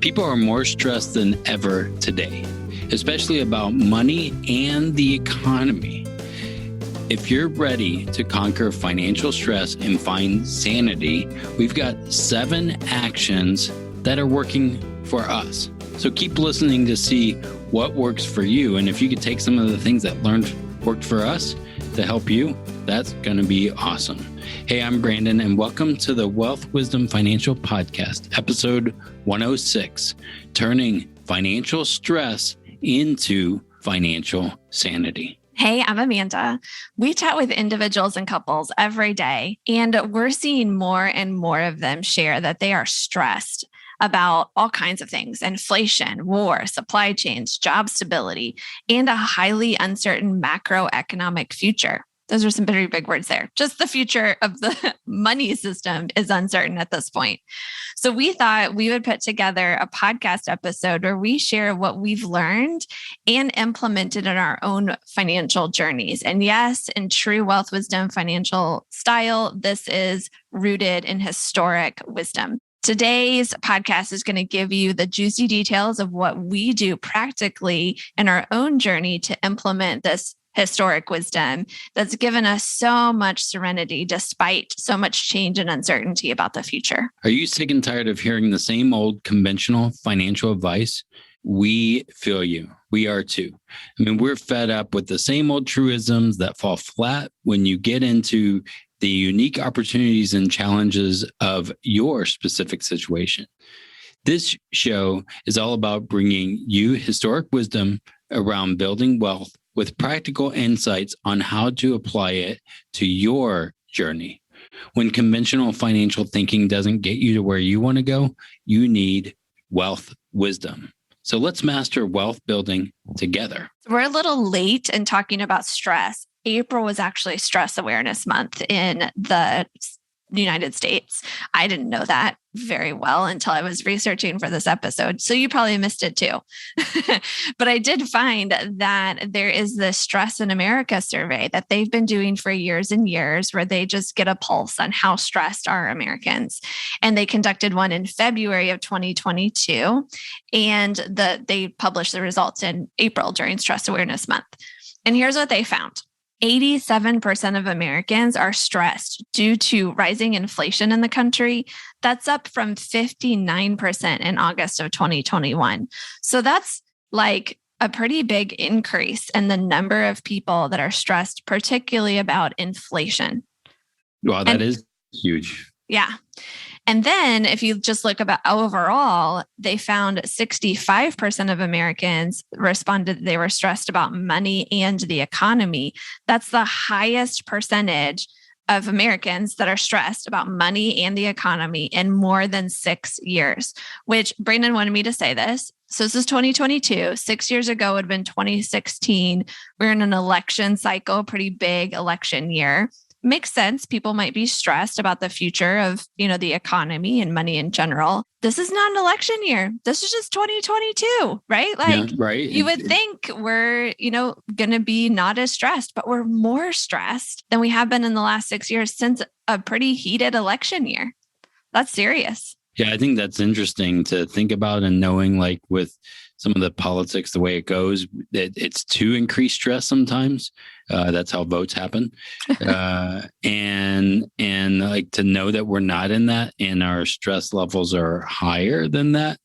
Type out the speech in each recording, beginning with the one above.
People are more stressed than ever today, especially about money and the economy. If you're ready to conquer financial stress and find sanity, we've got 7 actions that are working for us. So keep listening to see what works for you. And if you could take some of the things that worked for us to help you, that's going to be awesome. Hey, I'm Brandon, and welcome to the Wealth Wisdom Financial Podcast, episode 106, turning financial stress into financial sanity. Hey, I'm Amanda. We chat with individuals and couples every day, and we're seeing more and more of them share that they are stressed about all kinds of things: inflation, war, supply chains, job stability, and a highly uncertain macroeconomic future. Those are some very big words there. Just the future of the money system is uncertain at this point. So we thought we would put together a podcast episode where we share what we've learned and implemented in our own financial journeys. And yes, in true wealth wisdom financial style, this is rooted in historic wisdom. Today's podcast is going to give you the juicy details of what we do practically in our own journey to implement this historic wisdom that's given us so much serenity despite so much change and uncertainty about the future. Are you sick and tired of hearing the same old conventional financial advice? We feel you. We are too. I mean, we're fed up with the same old truisms that fall flat when you get into the unique opportunities and challenges of your specific situation. This show is all about bringing you historic wisdom around building wealth with practical insights on how to apply it to your journey. When conventional financial thinking doesn't get you to where you want to go, you need wealth wisdom. So let's master wealth building together. We're a little late in talking about stress. April was actually Stress Awareness Month in the United States. I didn't know that very well until I was researching for this episode. So you probably missed it too. But I did find that there is this Stress in America survey that they've been doing for years and years, where they just get a pulse on how stressed are Americans. And they conducted one in February of 2022, and they published the results in April during Stress Awareness Month. And here's what they found. 87% of Americans are stressed due to rising inflation in the country. That's up from 59% in August of 2021. So that's like a pretty big increase in the number of people that are stressed, particularly about inflation. Wow, that is huge. Yeah. And then if you just look about overall, they found 65% of Americans responded they were stressed about money and the economy. That's the highest percentage of Americans that are stressed about money and the economy in more than 6 years, which Brandon wanted me to say this. So this is 2022. 6 years ago would have been 2016. We're in an election cycle, pretty big election year. Makes sense. People might be stressed about the future of, the economy and money in general. This is not an election year. This is just 2022, right? Yeah, right. You would think we're, going to be not as stressed, but we're more stressed than we have been in the last 6 years since a pretty heated election year. That's serious. Yeah, I think that's interesting to think about, and knowing like with some of the politics, the way it goes, it's to increase stress sometimes. That's how votes happen. And like to know that we're not in that and our stress levels are higher than that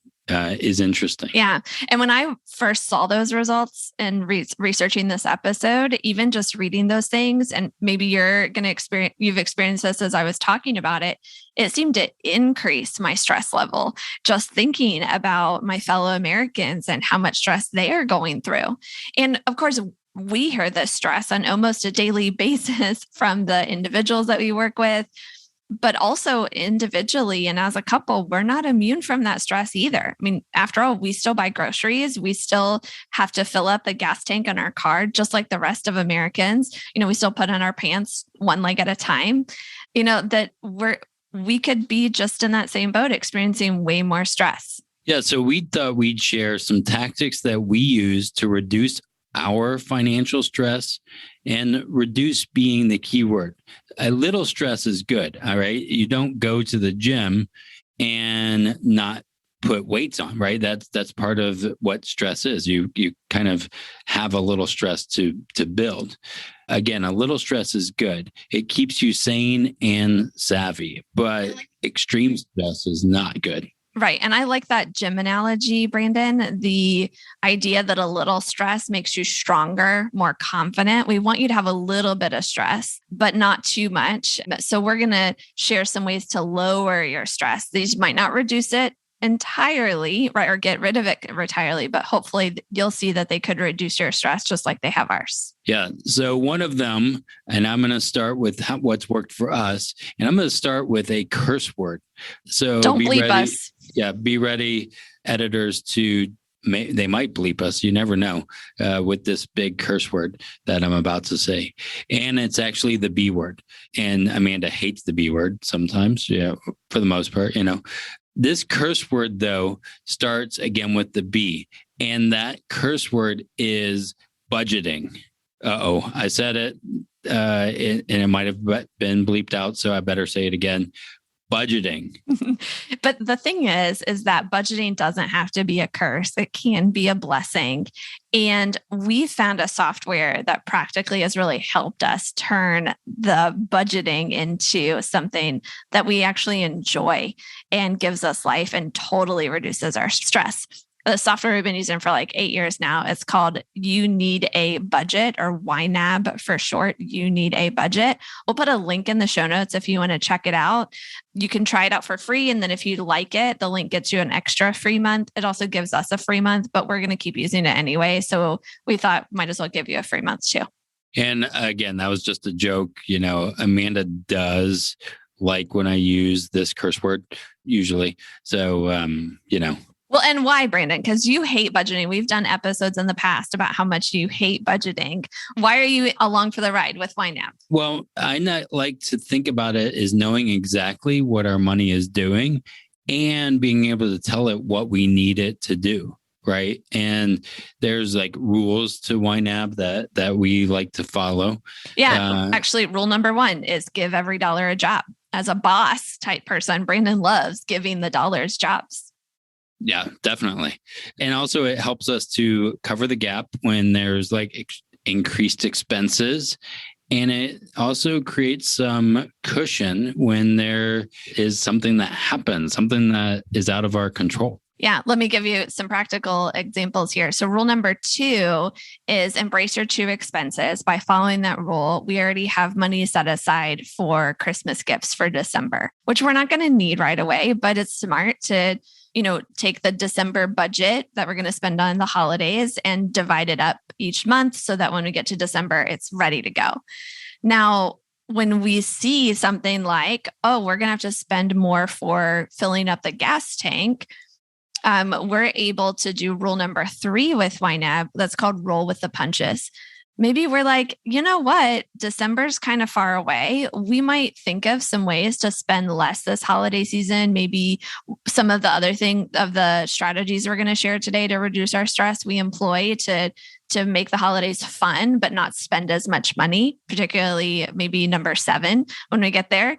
is interesting. Yeah. And when I first saw those results and researching this episode, even just reading those things, and maybe you've experienced this as I was talking about it, it seemed to increase my stress level, just thinking about my fellow Americans and how much stress they are going through. And of course, we hear this stress on almost a daily basis from the individuals that we work with, but also individually and as a couple, we're not immune from that stress either. I mean, after all, we still buy groceries. We still have to fill up the gas tank on our car, just like the rest of Americans. We still put on our pants one leg at a time, that we could be just in that same boat, experiencing way more stress. Yeah. So we thought we'd share some tactics that we use to reduce our financial stress, and reduce being the key word. A little stress is good. All right. You don't go to the gym and not put weights on, right? That's part of what stress is. You kind of have a little stress to build. Again, a little stress is good. It keeps you sane and savvy, but extreme stress is not good. Right. And I like that gym analogy, Brandon, the idea that a little stress makes you stronger, more confident. We want you to have a little bit of stress, but not too much. So we're going to share some ways to lower your stress. These might not reduce it entirely, right, or get rid of it entirely, but hopefully you'll see that they could reduce your stress just like they have ours. Yeah. So one of them, and I'm going to start with what's worked for us, and I'm going to start with a curse word. So don't bleep ready, us. Yeah, be ready, editors, they might bleep us. You never know with this big curse word that I'm about to say. And it's actually the B word. And Amanda hates the B word sometimes, yeah, for the most part, This curse word, though, starts again with the B, and that curse word is budgeting. I said it, and it might have been bleeped out, so I better say it again. Budgeting. But the thing is that budgeting doesn't have to be a curse. It can be a blessing. And we found a software that practically has really helped us turn the budgeting into something that we actually enjoy and gives us life and totally reduces our stress. The software we've been using for like 8 years now, it's called You Need a Budget, or YNAB for short, You Need a Budget. We'll put a link in the show notes if you want to check it out. You can try it out for free. And then if you like it, the link gets you an extra free month. It also gives us a free month, but we're going to keep using it anyway. So we thought might as well give you a free month too. And again, that was just a joke. Amanda does like when I use this curse word usually. So, Well, and why, Brandon? Because you hate budgeting. We've done episodes in the past about how much you hate budgeting. Why are you along for the ride with YNAB? Well, I not like to think about it as knowing exactly what our money is doing and being able to tell it what we need it to do. Right. And there's like rules to YNAB that we like to follow. Yeah. Actually, rule number 1 is give every dollar a job. As a boss type person, Brandon loves giving the dollars jobs. Yeah, definitely. And also it helps us to cover the gap when there's like increased expenses. And it also creates some cushion when there is something that happens, something that is out of our control. Yeah, let me give you some practical examples here. So rule number 2 is embrace your true expenses. By following that rule, we already have money set aside for Christmas gifts for December, which we're not going to need right away, but it's smart to take the December budget that we're going to spend on the holidays and divide it up each month so that when we get to December, it's ready to go. Now, when we see something like, oh, we're going to have to spend more for filling up the gas tank, we're able to do rule number 3 with YNAB. That's called roll with the punches. Maybe we're like, you know what? December's kind of far away. We might think of some ways to spend less this holiday season. Maybe some of the other the strategies we're going to share today to reduce our stress we employ to make the holidays fun, but not spend as much money, particularly maybe number 7 when we get there.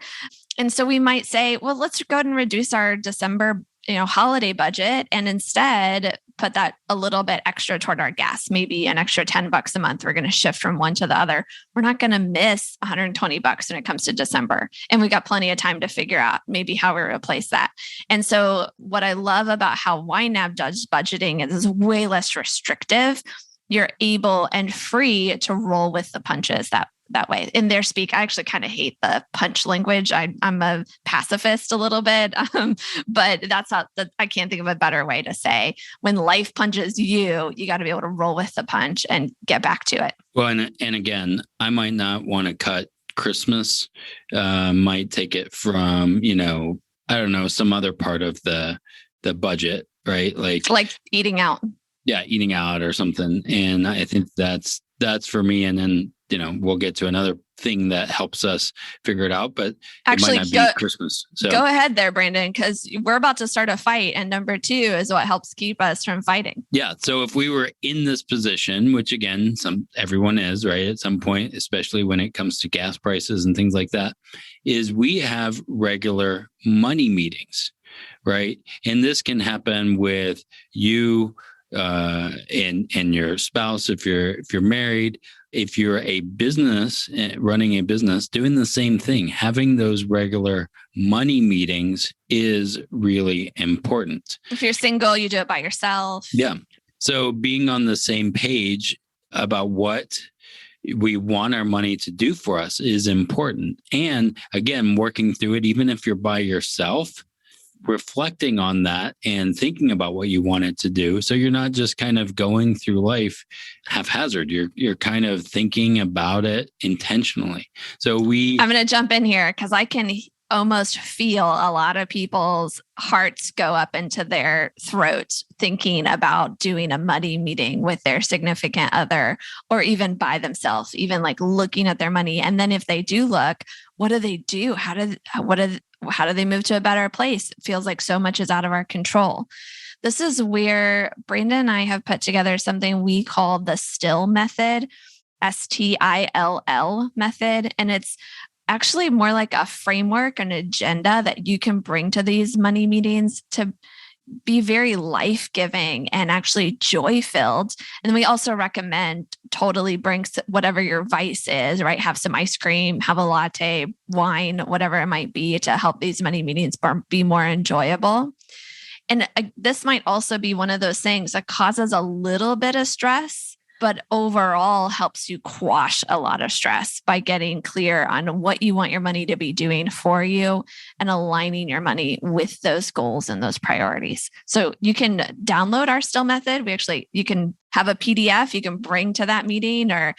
And so we might say, well, let's go ahead and reduce our December holiday budget and instead put that a little bit extra toward our gas, maybe an extra $10 a month. We're going to shift from one to the other. We're not going to miss $120 when it comes to December. And we got plenty of time to figure out maybe how we replace that. And so what I love about how YNAB does budgeting is it's way less restrictive. You're able and free to roll with the punches that way. In their speak, I actually kind of hate the punch language. I'm a pacifist a little bit, but I can't think of a better way to say when life punches you, you got to be able to roll with the punch and get back to it. Well, and again, I might not want to cut Christmas, might take it from, I don't know, some other part of the budget, right? Like eating out. Yeah, eating out or something. And I think that's for me. And then, we'll get to another thing that helps us figure it out, but actually, it might not be Christmas. So go ahead there, Brandon, because we're about to start a fight. And number 2 is what helps keep us from fighting. Yeah. So if we were in this position, which again, everyone is, right, at some point, especially when it comes to gas prices and things like that, is we have regular money meetings. right? And this can happen with you and your spouse if you're married. If you're a business running a business, doing the same thing, having those regular money meetings is really important. If you're single, you do it by yourself. Yeah. So being on the same page about what we want our money to do for us is important. And again, working through it, even if you're by yourself, reflecting on that and thinking about what you want it to do. So you're not just kind of going through life haphazard. You're kind of thinking about it intentionally. So I'm going to jump in here because I can almost feel a lot of people's hearts go up into their throats thinking about doing a money meeting with their significant other or even by themselves, even like looking at their money. And then if they do look, what do they do? How do they move to a better place? It feels like so much is out of our control. This is where Brandon and I have put together something we call the STILL method, STILL method. And it's actually more like a framework, an agenda that you can bring to these money meetings to be very life-giving and actually joy-filled. And we also recommend totally bring whatever your vice is, right? Have some ice cream, have a latte, wine, whatever it might be to help these money meetings be more enjoyable. And this might also be one of those things that causes a little bit of stress, but overall helps you quash a lot of stress by getting clear on what you want your money to be doing for you and aligning your money with those goals and those priorities. So you can download our STILL method. You can have a PDF you can bring to that meeting or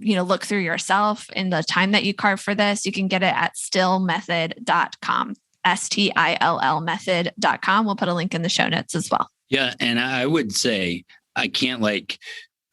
look through yourself in the time that you carve for this. You can get it at stillmethod.com, STILL method.com. We'll put a link in the show notes as well. Yeah. And I would say, I can't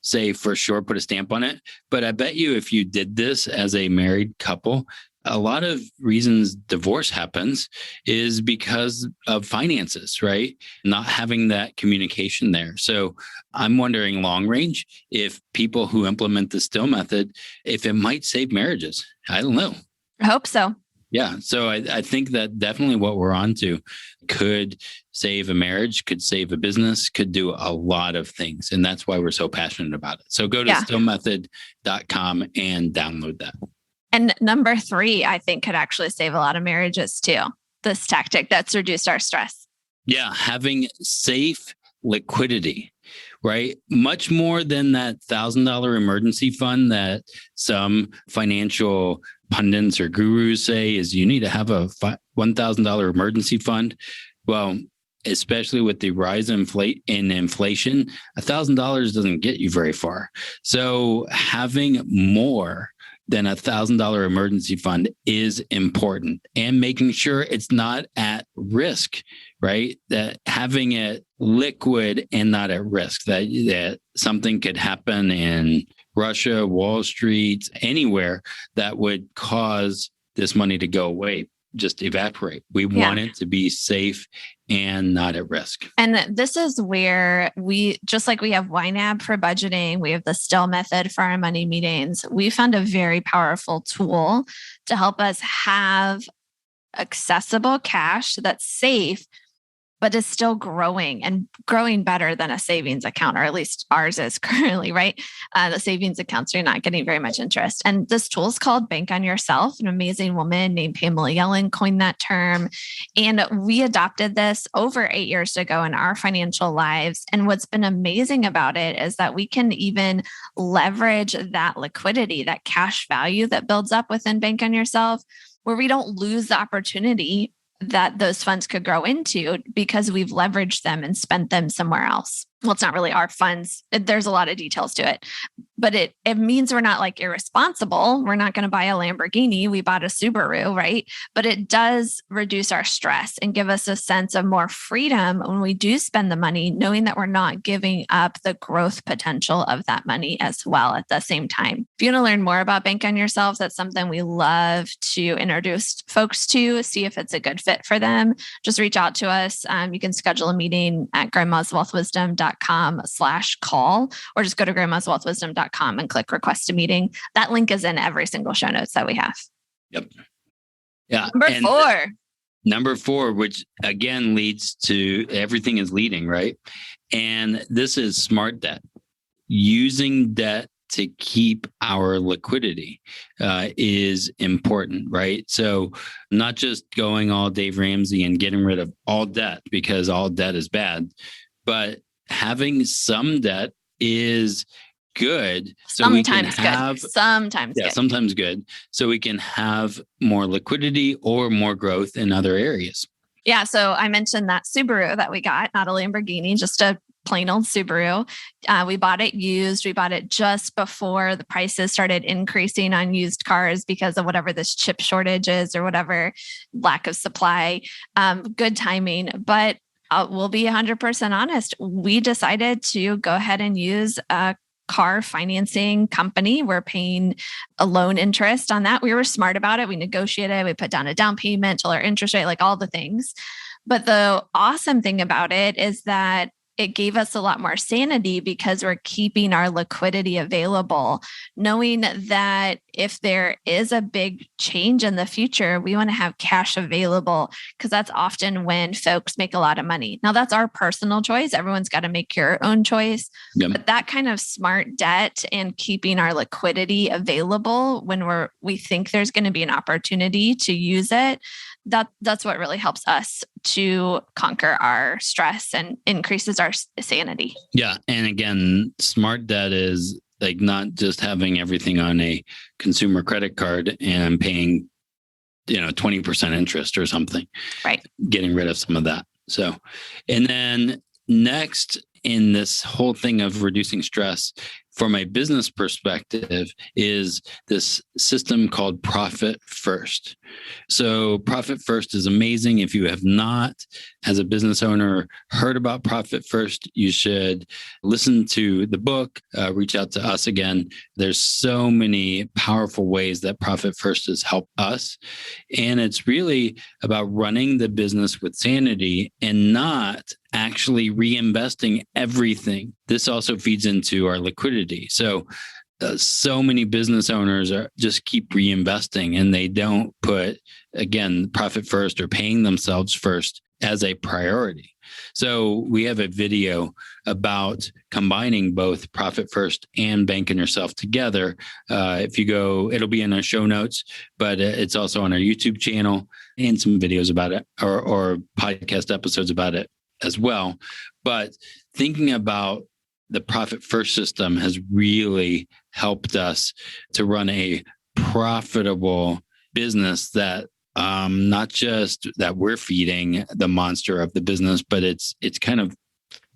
say for sure, put a stamp on it. But I bet you if you did this as a married couple, a lot of reasons divorce happens is because of finances, right? Not having that communication there. So I'm wondering long range, if people who implement the STILL method, if it might save marriages. I don't know. I hope so. Yeah. So I think that definitely what we're on to could save a marriage, could save a business, could do a lot of things. And that's why we're so passionate about it. So go to stillmethod.com and download that. And number 3, I think could actually save a lot of marriages too. This tactic that's reduced our stress. Yeah. Having safe liquidity, right? Much more than that $1,000 emergency fund that some financial pundits or gurus say is you need to have a $1,000 emergency fund. Well, especially with the rise in inflation, $1,000 doesn't get you very far. So having more than $1,000 emergency fund is important, and making sure it's not at risk, right? That having it liquid and not at risk, that something could happen in Russia, Wall Street, anywhere that would cause this money to go away, just evaporate. We want it to be safe and not at risk. And this is where just like we have YNAB for budgeting, we have the STILL method for our money meetings. We found a very powerful tool to help us have accessible cash that's safe, but is still growing and growing better than a savings account, or at least ours is currently, right? The savings accounts are not getting very much interest. And this tool is called Bank on Yourself. An amazing woman named Pamela Yellen coined that term. And we adopted this over 8 years ago in our financial lives. And what's been amazing about it is that we can even leverage that liquidity, that cash value that builds up within Bank on Yourself, where we don't lose the opportunity that those funds could grow into because we've leveraged them and spent them somewhere else. Well, it's not really our funds. There's a lot of details to it, but it means we're not like irresponsible. We're not going to buy a Lamborghini. We bought a Subaru, right? But it does reduce our stress and give us a sense of more freedom when we do spend the money, knowing that we're not giving up the growth potential of that money as well at the same time. If you want to learn more about Bank on Yourself, that's something we love to introduce folks to, see if it's a good fit for them. Just reach out to us. You can schedule a meeting at grandmaswealthwisdom.com/call, or just go to grandmaswealthwisdom.com and click request a meeting. That link is in every single show notes that we have. Yep. Yeah. Number 4. Number 4, which again leads to everything is leading, right? And this is smart debt. Using debt to keep our liquidity is important, right? So not just going all Dave Ramsey and getting rid of all debt because all debt is bad, but having some debt is good. So we can have sometimes good. So we can have more liquidity or more growth in other areas. Yeah. So I mentioned that Subaru that we got, not a Lamborghini, just a plain old Subaru. We bought it used. We bought it just before the prices started increasing on used cars because of whatever this chip shortage is or whatever lack of supply. Good timing. But we'll be 100% honest. We decided to go ahead and use a car financing company. We're paying a loan interest on that. We were smart about it. We negotiated. We put down a down payment till our interest rate, like all the things. But the awesome thing about it is that it gave us a lot more sanity because we're keeping our liquidity available, knowing that if there is a big change in the future, we want to have cash available because that's often when folks make a lot of money. Now, that's our personal choice. Everyone's got to make your own choice. Yep. But that kind of smart debt and keeping our liquidity available when we think there's going to be an opportunity to use it, that's what really helps us to conquer our stress and increases our sanity. Yeah. And again, smart debt is like not just having everything on a consumer credit card and paying, 20% interest or something. Right. Getting rid of some of that. So, and then next in this whole thing of reducing stress from a business perspective is this system called Profit First. So Profit First is amazing. If you have not, as a business owner, heard about Profit First, you should listen to the book, reach out to us again. There's so many powerful ways that Profit First has helped us. And it's really about running the business with sanity and not actually reinvesting everything. This also feeds into our liquidity. So many business owners just keep reinvesting and they don't put, again, profit first or paying themselves first as a priority. So we have a video about combining both Profit First and Banking Yourself together. If you go, it'll be in our show notes, but it's also on our YouTube channel and some videos about it or podcast episodes about it as well. But thinking about the Profit First system has really helped us to run a profitable business that not just that we're feeding the monster of the business, but it's kind of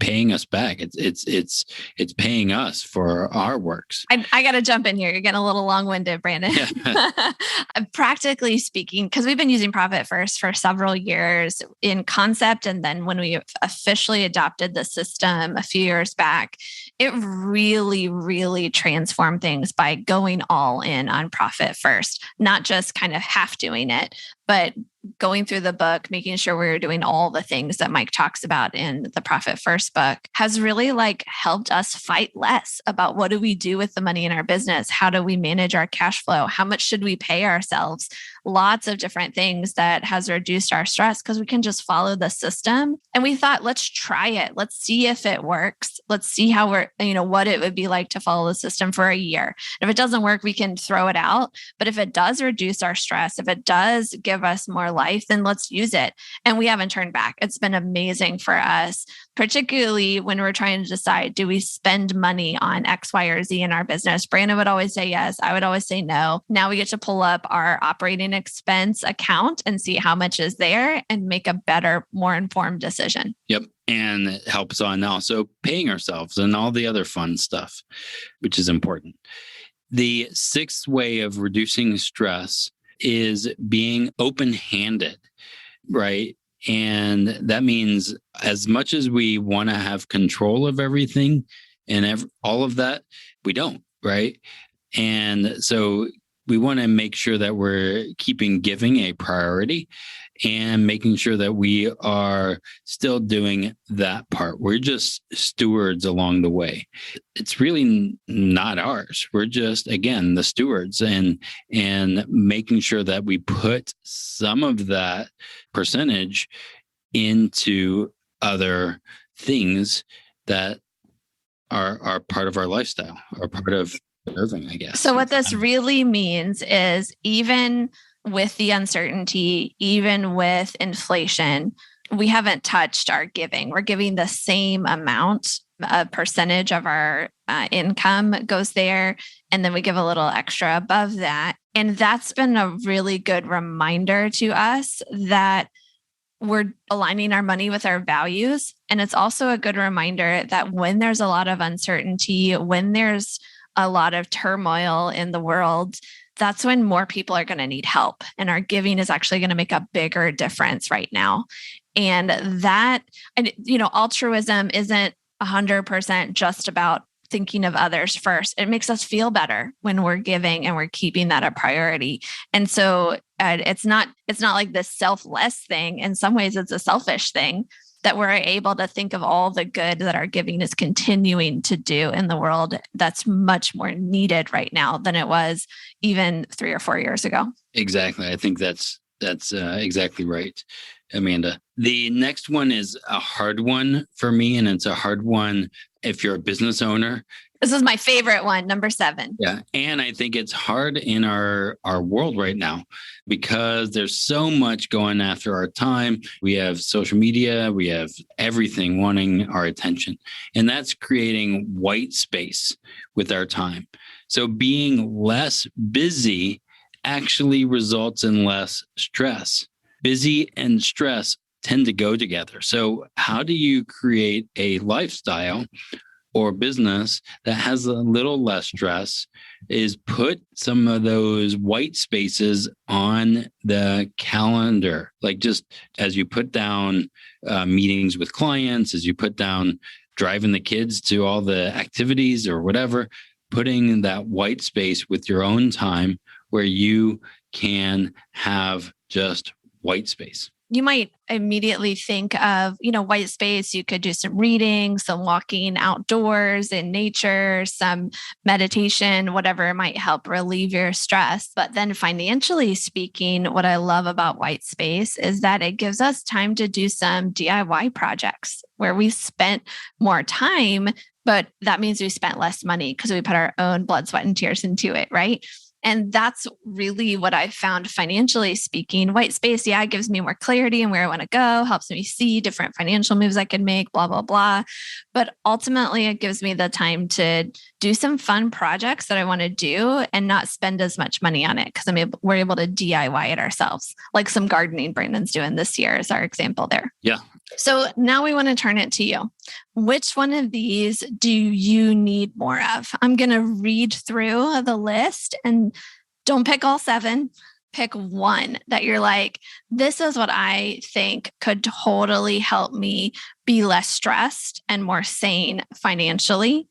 paying us back. It's paying us for our works. I got to jump in here. You're getting a little long-winded, Brandon. Yeah. Practically speaking, because we've been using Profit First for several years in concept, and then when we officially adopted the system a few years back, it really, really transformed things by going all in on Profit First, not just kind of half doing it, but going through the book, making sure we're doing all the things that Mike talks about in the Profit First book has really helped us fight less about what do we do with the money in our business? How do we manage our cash flow? How much should we pay ourselves? Lots of different things that has reduced our stress because we can just follow the system. And we thought, let's try it. Let's see if it works. Let's see how what it would be like to follow the system for a year. And if it doesn't work, we can throw it out. But if it does reduce our stress, if it does give us more life, then let's use it. And we haven't turned back. It's been amazing for us, particularly when we're trying to decide, do we spend money on X, Y, or Z in our business? Brandon would always say yes. I would always say no. Now we get to pull up our operating expense account and see how much is there and make a better, more informed decision. Yep. And it helps on also paying ourselves and all the other fun stuff, which is important. The sixth way of reducing stress is being open-handed, right? And that means as much as we want to have control of everything and all of that, we don't, right? And so we want to make sure that we're keeping giving a priority. and making sure that we are still doing that part. We're just stewards along the way. It's really not ours. We're just, again, the stewards, and making sure that we put some of that percentage into other things that are part of our lifestyle, or part of serving, I guess. So what this really means is, even with the uncertainty, even with inflation, we haven't touched our giving. We're giving the same amount, a percentage of our income goes there. And then we give a little extra above that. And that's been a really good reminder to us that we're aligning our money with our values. And it's also a good reminder that when there's a lot of uncertainty, when there's a lot of turmoil in the world, that's when more people are going to need help. And our giving is actually going to make a bigger difference right now. And that, altruism isn't 100% just about thinking of others first. It makes us feel better when we're giving and we're keeping that a priority. And so it's not like this selfless thing. In some ways, it's a selfish thing that we're able to think of all the good that our giving is continuing to do in the world. That's much more needed right now than it was even 3 or 4 years ago. Exactly. I think that's exactly right, Amanda. The next one is a hard one for me, and it's a hard one if you're a business owner. This is my favorite one, number 7. Yeah. And I think it's hard in our world right now because there's so much going after our time. We have social media, we have everything wanting our attention, and that's creating white space with our time. So being less busy actually results in less stress. Busy and stress tend to go together. So how do you create a lifestyle or business that has a little less stress? Is put some of those white spaces on the calendar. Like, just as you put down meetings with clients, as you put down driving the kids to all the activities or whatever, putting that white space with your own time where you can have just white space. You might immediately think of, white space. You could do some reading, some walking outdoors in nature, some meditation, whatever might help relieve your stress. But then financially speaking, what I love about white space is that it gives us time to do some DIY projects where we spent more time, but that means we spent less money because we put our own blood, sweat, and tears into it, right? And that's really what I found financially speaking. White space, it gives me more clarity in where I want to go, helps me see different financial moves I can make, blah, blah, blah. But ultimately, it gives me the time to do some fun projects that I want to do and not spend as much money on it because we're able to DIY it ourselves, like some gardening Brandon's doing this year is our example there. Yeah. So now we want to turn it to you. Which one of these do you need more of? I'm going to read through the list, and don't pick all 7. Pick one that you're like, this is what I think could totally help me be less stressed and more sane financially.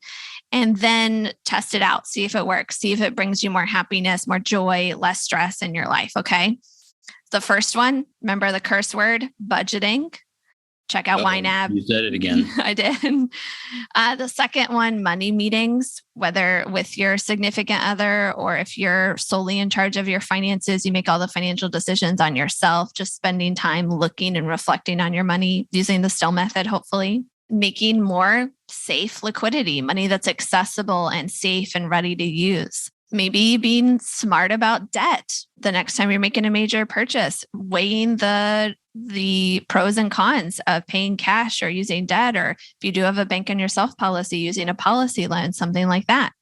And then test it out. See if it works. See if it brings you more happiness, more joy, less stress in your life. Okay. The first one, remember the curse word, budgeting. Check out YNAB. You said it again. I did. The second one, money meetings, whether with your significant other or if you're solely in charge of your finances, you make all the financial decisions on yourself, just spending time looking and reflecting on your money using the STILL method, hopefully. Making more safe liquidity, money that's accessible and safe and ready to use. Maybe being smart about debt. The next time you're making a major purchase, weighing the pros and cons of paying cash or using debt, or if you do have a bank on yourself policy, using a policy loan, something like that.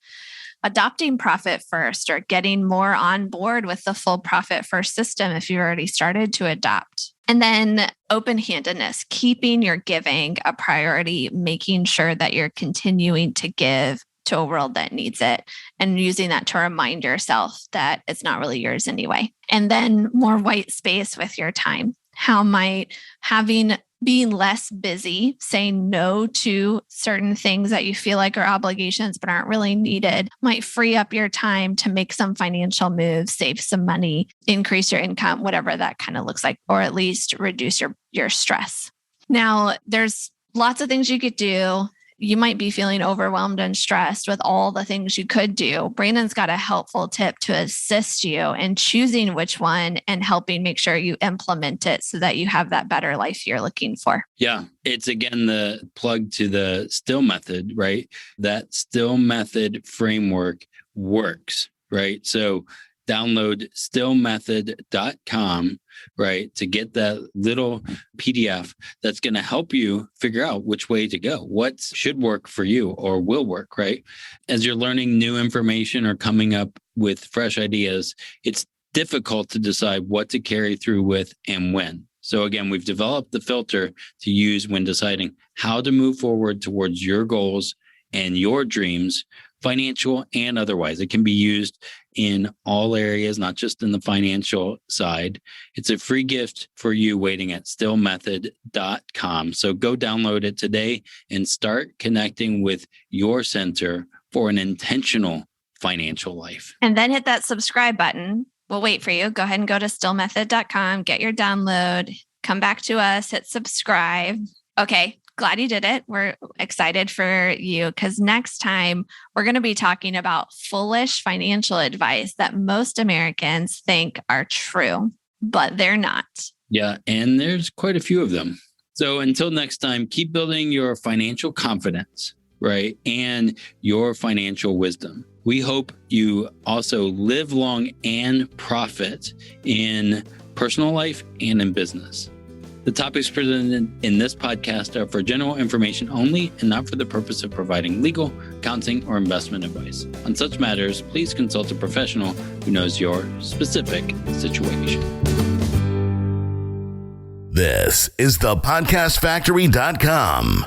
Adopting profit first or getting more on board with the full profit first system if you've already started to adopt. And then open-handedness, keeping your giving a priority, making sure that you're continuing to give to a world that needs it and using that to remind yourself that it's not really yours anyway. And then more white space with your time. How might having being less busy, saying no to certain things that you feel like are obligations but aren't really needed, might free up your time to make some financial moves, save some money, increase your income, whatever that kind of looks like, or at least reduce your stress. Now, there's lots of things you could do. You might be feeling overwhelmed and stressed with all the things you could do. Brandon's got a helpful tip to assist you in choosing which one and helping make sure you implement it so that you have that better life you're looking for. Yeah. It's again the plug to the STILL method, right? That STILL method framework works, right? So download stillmethod.com, right, to get that little PDF that's going to help you figure out which way to go, what should work for you or will work, right? As you're learning new information or coming up with fresh ideas, it's difficult to decide what to carry through with and when. So again, we've developed the filter to use when deciding how to move forward towards your goals and your dreams, financial and otherwise. It can be used in all areas, not just in the financial side. It's a free gift for you waiting at stillmethod.com. So go download it today and start connecting with your center for an intentional financial life. And then hit that subscribe button. We'll wait for you. Go ahead and go to stillmethod.com, get your download, come back to us, hit subscribe. Okay. Glad you did it. We're excited for you because next time we're going to be talking about foolish financial advice that most Americans think are true, but they're not. Yeah, and there's quite a few of them. So until next time, keep building your financial confidence, right? And your financial wisdom. We hope you also live long and profit in personal life and in business. The topics presented in this podcast are for general information only and not for the purpose of providing legal, accounting, or investment advice. On such matters, please consult a professional who knows your specific situation. This is thepodcastfactory.com.